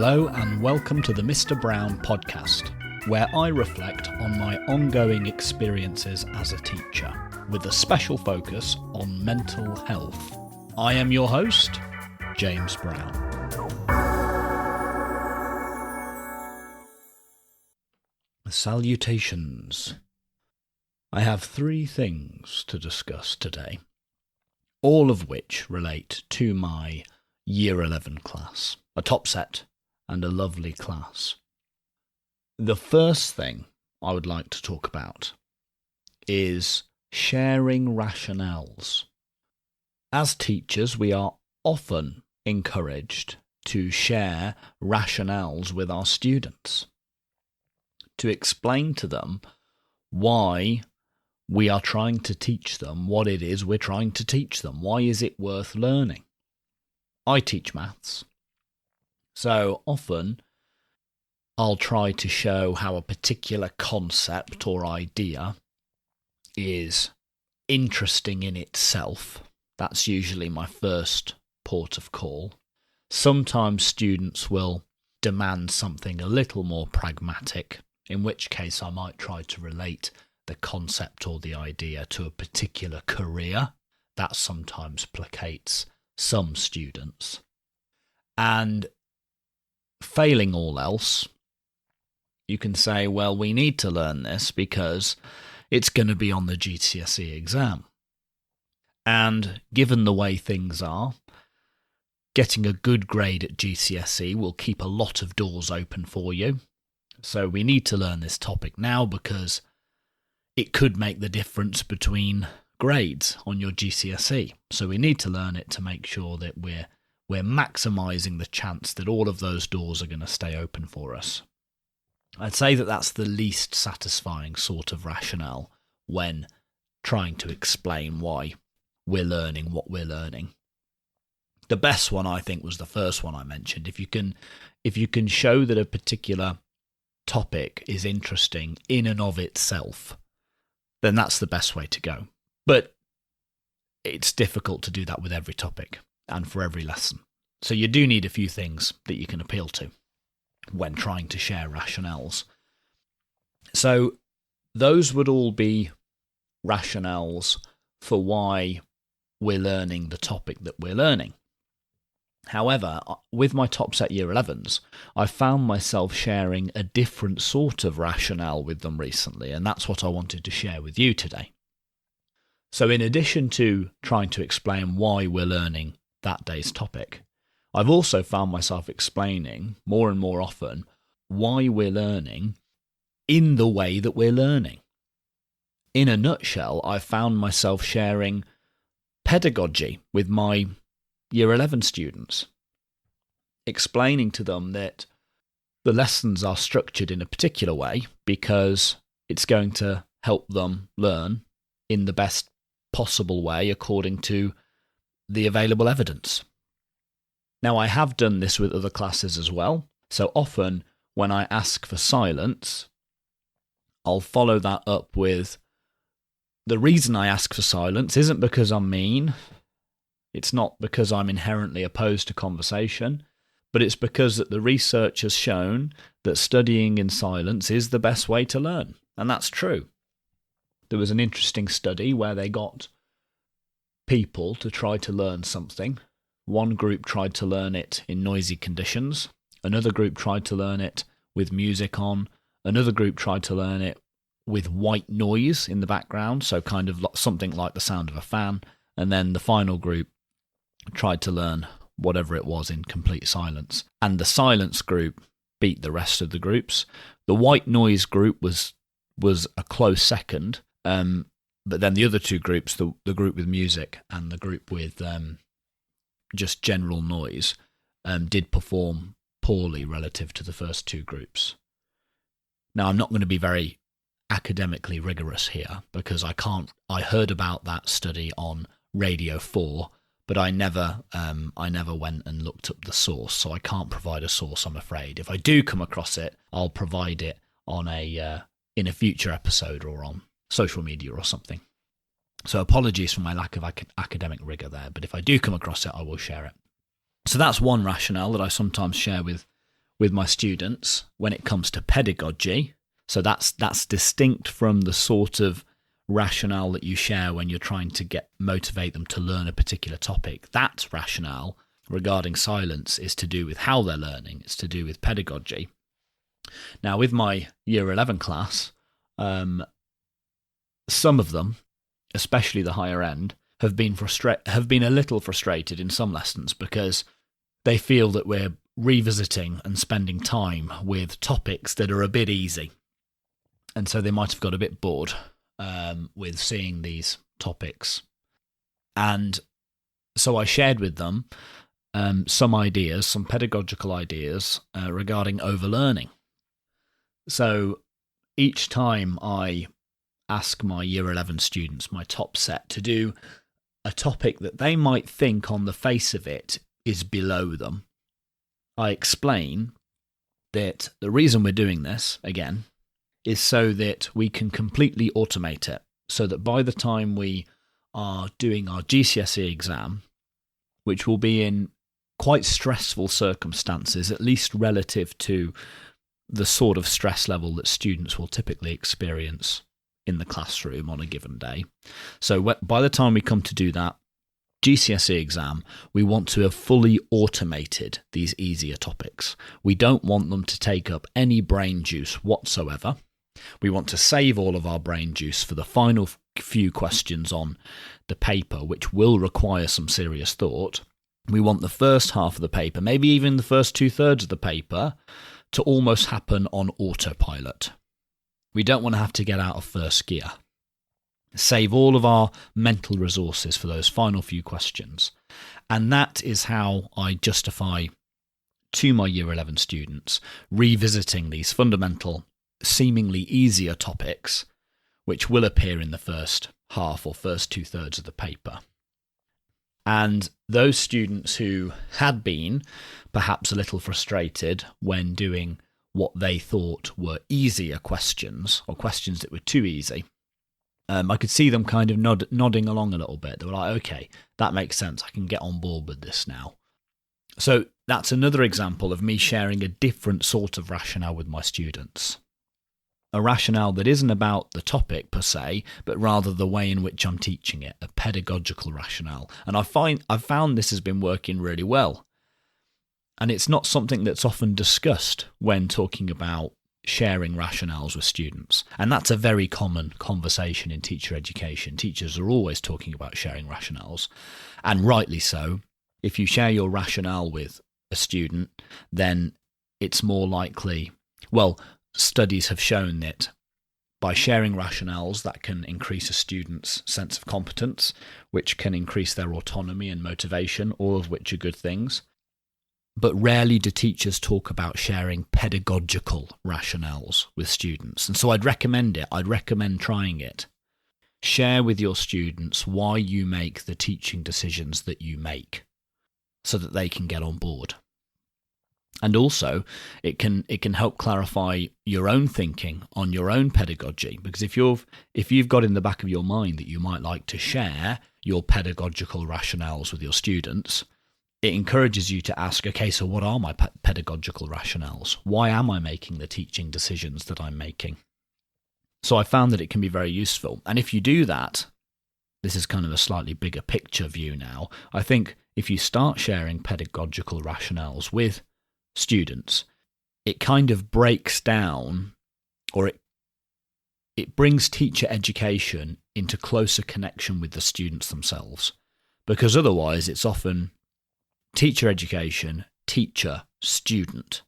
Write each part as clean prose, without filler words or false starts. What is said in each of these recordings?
Hello and welcome to the Mr. Brown podcast, where I reflect on my ongoing experiences as a teacher, with a special focus on mental health. I am your host, James Brown. Salutations. I have 3 things to discuss today, all of which relate to my Year 11 class, a top set and a lovely class. The first thing I would like to talk about is sharing rationales. As teachers, we are often encouraged to share rationales with our students, to explain to them why we are trying to teach them what it is we're trying to teach them. Why is it worth learning? I teach maths, so often I'll try to show how a particular concept or idea is interesting in itself. That's usually my first port of call. Sometimes students will demand something a little more pragmatic, in which case I might try to relate the concept or the idea to a particular career. That sometimes placates some students. And failing all else, you can say, well, we need to learn this because it's going to be on the GCSE exam. And given the way things are, getting a good grade at GCSE will keep a lot of doors open for you. So we need to learn this topic now because it could make the difference between grades on your GCSE. So we need to learn it to make sure that we're maximising the chance that all of those doors are going to stay open for us. I'd say that that's the least satisfying sort of rationale when trying to explain why we're learning what we're learning. The best one, I think, was the first one I mentioned. If you can show that a particular topic is interesting in and of itself, then that's the best way to go. But it's difficult to do that with every topic and for every lesson. So you do need a few things that you can appeal to when trying to share rationales. So those would all be rationales for why we're learning the topic that we're learning. However, with my top set Year 11s, I found myself sharing a different sort of rationale with them recently, and that's what I wanted to share with you today. So in addition to trying to explain why we're learning that day's topic, I've also found myself explaining more and more often why we're learning in the way that we're learning. In a nutshell, I've found myself sharing pedagogy with my Year 11 students, explaining to them that the lessons are structured in a particular way because it's going to help them learn in the best possible way according to the available evidence. Now, I have done this with other classes as well, so often when I ask for silence, I'll follow that up with, the reason I ask for silence isn't because I'm mean, it's not because I'm inherently opposed to conversation, but it's because that the research has shown that studying in silence is the best way to learn, and that's true. There was an interesting study where they got people to try to learn something. One group tried to learn it in noisy conditions, another group tried to learn it with music on, another group tried to learn it with white noise in the background, so kind of something like the sound of a fan, and then the final group tried to learn whatever it was in complete silence. And the silence group beat the rest of the groups. The white noise group was a close second, but then the other 2 groups, the group with music and the group with just general noise, did perform poorly relative to the first 2 groups. Now, I'm not going to be very academically rigorous here because I heard about that study on Radio 4, but I never went and looked up the source, so I can't provide a source, I'm afraid. If I do come across it, I'll provide it on in a future episode or on social media or something. So apologies for my lack of academic rigour there, but if I do come across it, I will share it. So that's one rationale that I sometimes share with with my students when it comes to pedagogy. So that's distinct from the sort of rationale that you share when you're trying to motivate them to learn a particular topic. That rationale regarding silence is to do with how they're learning. It's to do with pedagogy. Now, with my Year 11 class, some of them, especially the higher end, have been a little frustrated in some lessons because they feel that we're revisiting and spending time with topics that are a bit easy. And so they might have got a bit bored with seeing these topics. And so I shared with them some pedagogical ideas regarding overlearning. So each time I ask my Year 11 students, my top set, to do a topic that they might think on the face of it is below them, I explain that the reason we're doing this, again, is so that we can completely automate it, so that by the time we are doing our GCSE exam, which will be in quite stressful circumstances, at least relative to the sort of stress level that students will typically experience in the classroom on a given day. So by the time we come to do that GCSE exam, we want to have fully automated these easier topics. We don't want them to take up any brain juice whatsoever. We want to save all of our brain juice for the final few questions on the paper, which will require some serious thought. We want the first half of the paper, maybe even the first 2/3 of the paper, to almost happen on autopilot. We don't want to have to get out of first gear. Save all of our mental resources for those final few questions. And that is how I justify to my Year 11 students revisiting these fundamental, seemingly easier topics, which will appear in the first half or first 2/3 of the paper. And those students who had been perhaps a little frustrated when doing what they thought were easier questions, or questions that were too easy, I could see them kind of nodding along a little bit. They were like, okay, that makes sense. I can get on board with this now. So that's another example of me sharing a different sort of rationale with my students. A rationale that isn't about the topic per se, but rather the way in which I'm teaching it, a pedagogical rationale. And I've found this has been working really well. And it's not something that's often discussed when talking about sharing rationales with students. And that's a very common conversation in teacher education. Teachers are always talking about sharing rationales, and rightly so. If you share your rationale with a student, then it's more likely, studies have shown that by sharing rationales, that can increase a student's sense of competence, which can increase their autonomy and motivation, all of which are good things. But rarely do teachers talk about sharing pedagogical rationales with students. And so I'd recommend it. I'd recommend trying it. Share with your students why you make the teaching decisions that you make, so that they can get on board. And also, it can help clarify your own thinking on your own pedagogy. Because if you've got in the back of your mind that you might like to share your pedagogical rationales with your students, it encourages you to ask, okay, so what are my pedagogical rationales? Why am I making the teaching decisions that I'm making? So I found that it can be very useful. And if you do that, this is kind of a slightly bigger picture view now. I think if you start sharing pedagogical rationales with students, it kind of breaks down, or it brings teacher education into closer connection with the students themselves. Because otherwise it's often teacher education, teacher, student.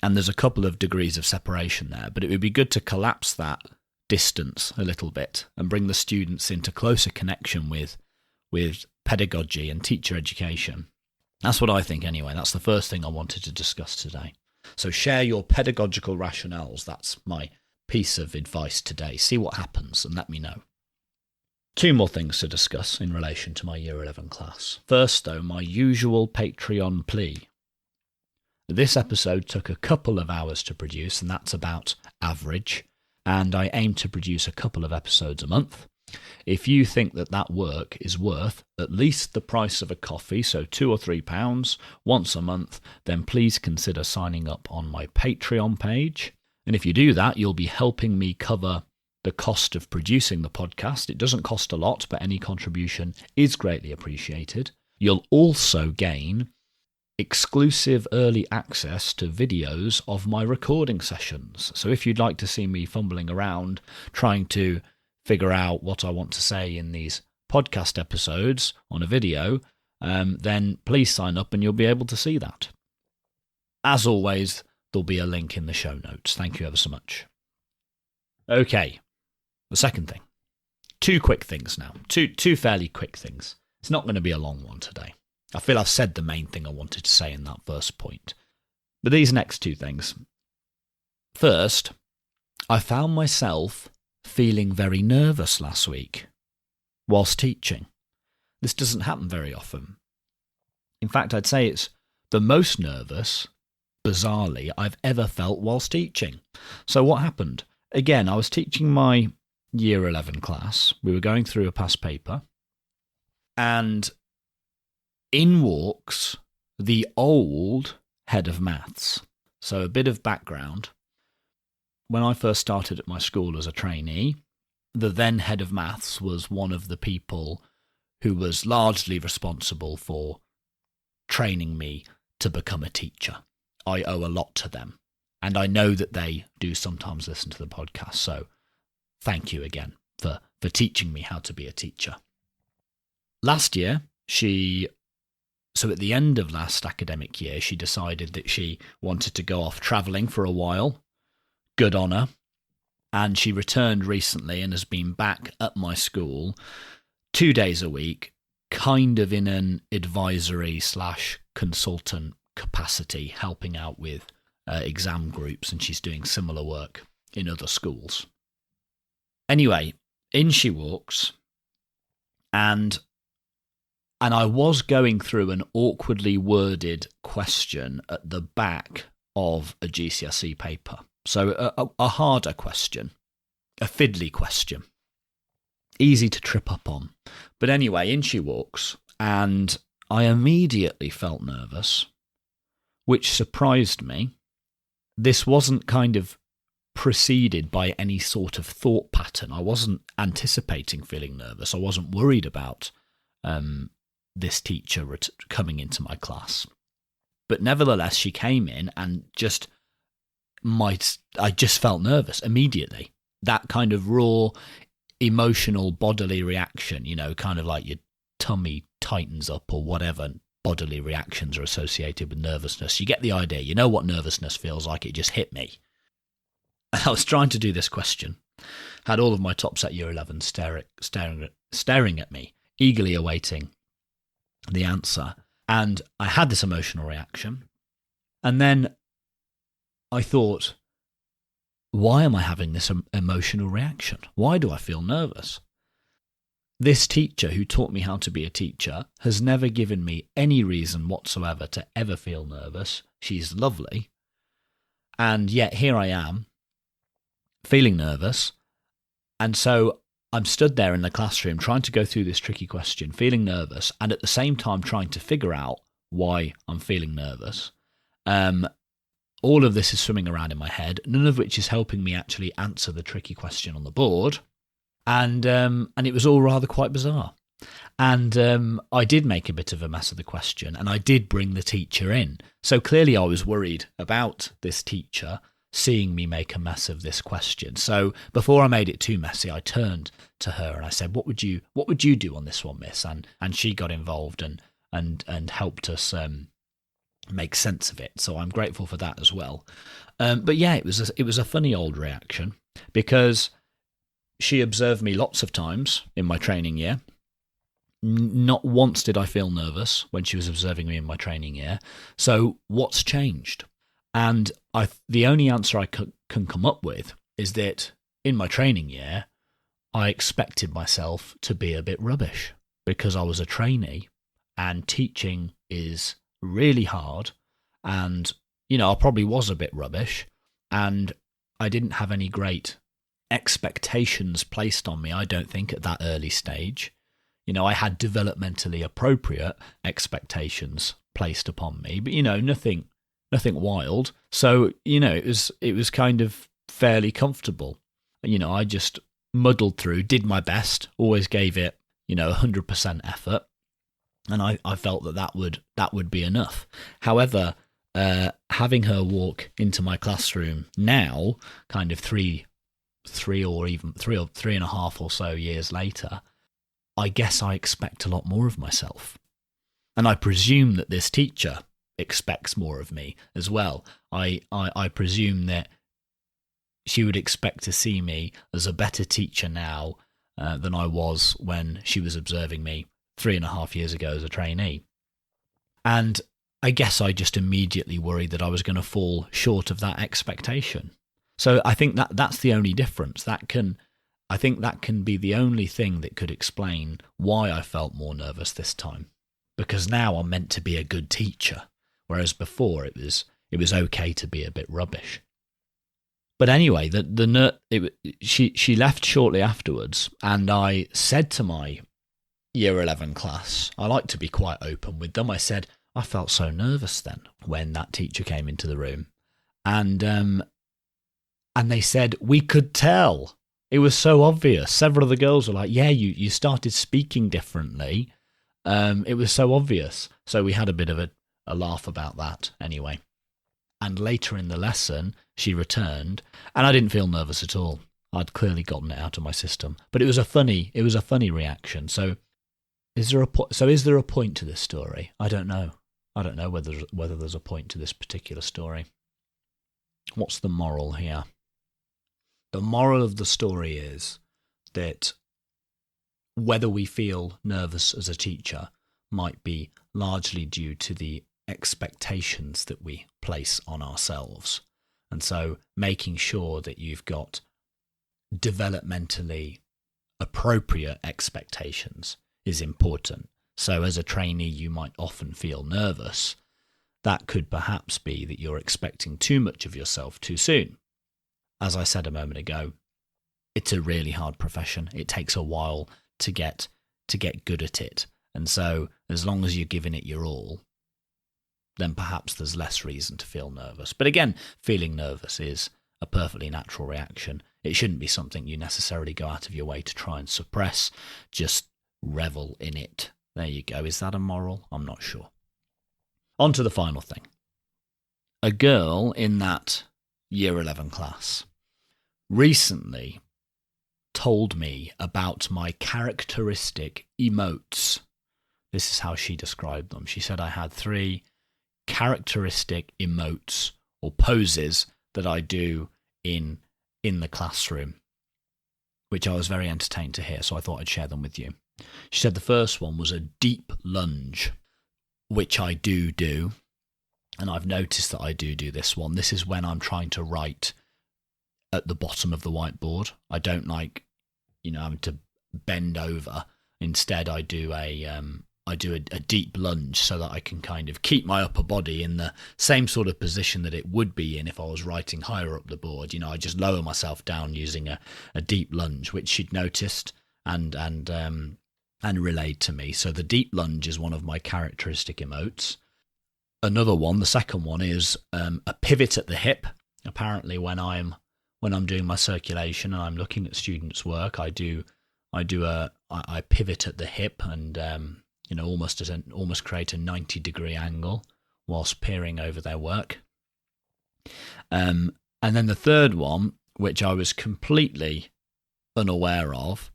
And there's a couple of degrees of separation there, but it would be good to collapse that distance a little bit and bring the students into closer connection with pedagogy and teacher education. That's what I think anyway. That's the first thing I wanted to discuss today. So share your pedagogical rationales. That's my piece of advice today. See what happens and let me know. Two more things to discuss in relation to my Year 11 class. First, though, my usual Patreon plea. This episode took a couple of hours to produce, and that's about average, and I aim to produce a couple of episodes a month. If you think that work is worth at least the price of a coffee, so £2 or £3 once a month, then please consider signing up on my Patreon page. And if you do that, you'll be helping me cover the cost of producing the podcast. It doesn't cost a lot, but any contribution is greatly appreciated. You'll also gain exclusive early access to videos of my recording sessions. So if you'd like to see me fumbling around trying to figure out what I want to say in these podcast episodes on a video, then please sign up and you'll be able to see that. As always, there'll be a link in the show notes. Thank you ever so much. Okay, the second thing. Two quick things now. Two fairly quick things. It's not going to be a long one today. I feel I've said the main thing I wanted to say in that first point. But these next two things. First, I found myself feeling very nervous last week whilst teaching. This doesn't happen very often. In fact, I'd say it's the most nervous, bizarrely, I've ever felt whilst teaching. So what happened? Again, I was teaching my Year 11 class. We were going through a past paper, and in walks the old head of maths. So a bit of background. When I first started at my school as a trainee, the then head of maths was one of the people who was largely responsible for training me to become a teacher. I owe a lot to them. And I know that they do sometimes listen to the podcast. So thank you again for teaching me how to be a teacher. Last year, so at the end of last academic year, she decided that she wanted to go off travelling for a while. Good on her. And she returned recently and has been back at my school 2 days a week, kind of in an advisory / consultant capacity, helping out with exam groups, and she's doing similar work in other schools. Anyway, in she walks, and I was going through an awkwardly worded question at the back of a GCSE paper. So a harder question, a fiddly question, easy to trip up on. But anyway, in she walks, and I immediately felt nervous, which surprised me. This wasn't kind of preceded by any sort of thought pattern. I wasn't anticipating feeling nervous. I wasn't worried about this teacher coming into my class. But nevertheless, she came in and I just felt nervous immediately. That kind of raw, emotional, bodily reaction, kind of like your tummy tightens up or whatever bodily reactions are associated with nervousness. You get the idea. You know what nervousness feels like. It just hit me. I was trying to do this question. Had all of my tops at Year 11 staring at me, eagerly awaiting the answer. And I had this emotional reaction. And then I thought, why am I having this emotional reaction? Why do I feel nervous? This teacher who taught me how to be a teacher has never given me any reason whatsoever to ever feel nervous. She's lovely. And yet here I am, feeling nervous. And so I'm stood there in the classroom trying to go through this tricky question, feeling nervous, and at the same time trying to figure out why I'm feeling nervous. All of this is swimming around in my head, none of which is helping me actually answer the tricky question on the board. And it was all rather quite bizarre. And I did make a bit of a mess of the question, and I did bring the teacher in. So clearly I was worried about this teacher seeing me make a mess of this question. So before I made it too messy, I turned to her and I said, "What would you do on this one, miss?" And she got involved and helped us make sense of it. So I'm grateful for that as well. But yeah, it was a funny old reaction because she observed me lots of times in my training year. Not once did I feel nervous when she was observing me in my training year. So what's changed? And the only answer I can come up with is that in my training year, I expected myself to be a bit rubbish because I was a trainee and teaching is really hard. And, I probably was a bit rubbish and I didn't have any great expectations placed on me, I don't think, at that early stage. I had developmentally appropriate expectations placed upon me, but nothing wild. So it was kind of fairly comfortable. I just muddled through, did my best, always gave it 100% effort, and I felt that would be enough. However, having her walk into my classroom now, kind of three or three and a half or so years later, I guess I expect a lot more of myself. And I presume that this teacher expects more of me as well. I presume that she would expect to see me as a better teacher now than I was when she was observing me 3.5 years ago as a trainee. And I guess I just immediately worried that I was going to fall short of that expectation. So I think that's the only difference. I think that can be the only thing that could explain why I felt more nervous this time. Because now I'm meant to be a good teacher, whereas before it was okay to be a bit rubbish. But anyway, she left shortly afterwards, and I said to my Year 11 class, I like to be quite open with them. I said, I felt so nervous then when that teacher came into the room. And they said, we could tell. It was so obvious. Several of the girls were like, yeah, you started speaking differently. It was so obvious. So we had a bit of a laugh about that anyway. And later in the lesson, she returned, and I didn't feel nervous at all. I'd clearly gotten it out of my system. But it was a funny reaction. So is there a point to this story? I don't know. I don't know whether there's a point to this particular story. What's the moral here? The moral of the story is that whether we feel nervous as a teacher might be largely due to the expectations that we place on ourselves. And so making sure that you've got developmentally appropriate expectations is important. So as a trainee, you might often feel nervous. That could perhaps be that you're expecting too much of yourself too soon. As I said a moment ago, it's a really hard profession. It takes a while to get good at it. And so as long as you're giving it your all, then perhaps there's less reason to feel nervous. But again, feeling nervous is a perfectly natural reaction. It shouldn't be something you necessarily go out of your way to try and suppress. Just revel in it. There you go. Is that a moral? I'm not sure. On to the final thing. A girl in that Year 11 class recently told me about my characteristic emotes. This is how she described them. She said I had 3 characteristic emotes or poses that I do in the classroom, which I was very entertained to hear, so I thought I'd share them with you. She said the first one was a deep lunge, which I do, and I've noticed that I do this one. This is when I'm trying to write at the bottom of the whiteboard. I don't like, having to bend over. Instead, I do a deep lunge so that I can kind of keep my upper body in the same sort of position that it would be in if I was writing higher up the board. I just lower myself down using a deep lunge, which she'd noticed and relayed to me. So the deep lunge is one of my characteristic emotes. Another one, the second one, is a pivot at the hip. Apparently, when I'm doing my circulation and I'm looking at students' work, I pivot at the hip and almost create a 90-degree angle whilst peering over their work. And then the third one, which I was completely unaware of,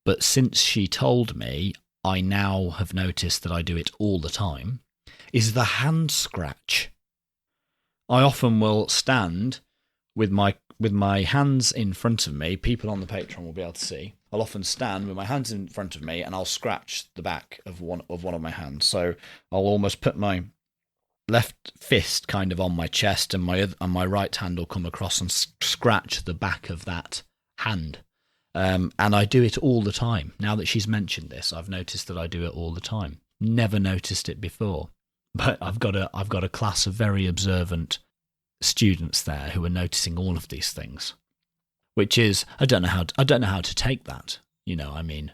but since she told me, I now have noticed that I do it all the time, is the hand scratch. I often will stand with my hands in front of me. People on the Patreon will be able to see. I'll often stand with my hands in front of me and I'll scratch the back of one of my hands. So I'll almost put my left fist kind of on my chest and my right hand will come across and scratch the back of that hand. And I do it all the time. Now that she's mentioned this, I've noticed that I do it all the time. Never noticed it before. But I've got a class of very observant students there who are noticing all of these things. which is, I don't know how to take that. I mean,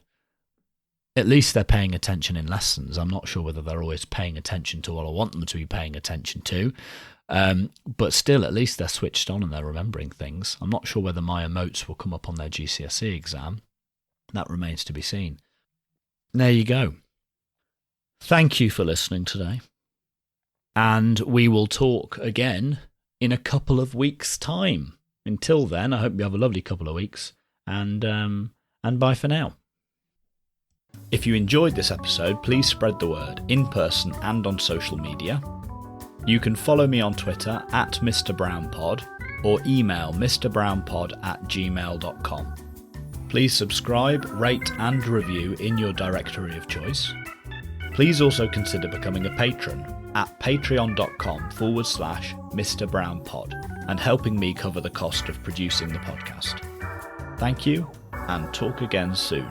at least they're paying attention in lessons. I'm not sure whether they're always paying attention to what I want them to be paying attention to. But still, at least they're switched on and they're remembering things. I'm not sure whether my emotes will come up on their GCSE exam. That remains to be seen. There you go. Thank you for listening today. And we will talk again in a couple of weeks' time. Until then, I hope you have a lovely couple of weeks. And bye for now. If you enjoyed this episode, please spread the word in person and on social media. You can follow me on Twitter at Mr. BrownPod or email mrbrownpod@gmail.com. Please subscribe, rate and review in your directory of choice. Please also consider becoming a patron at patreon.com/Mr. BrownPod and helping me cover the cost of producing the podcast. Thank you and talk again soon.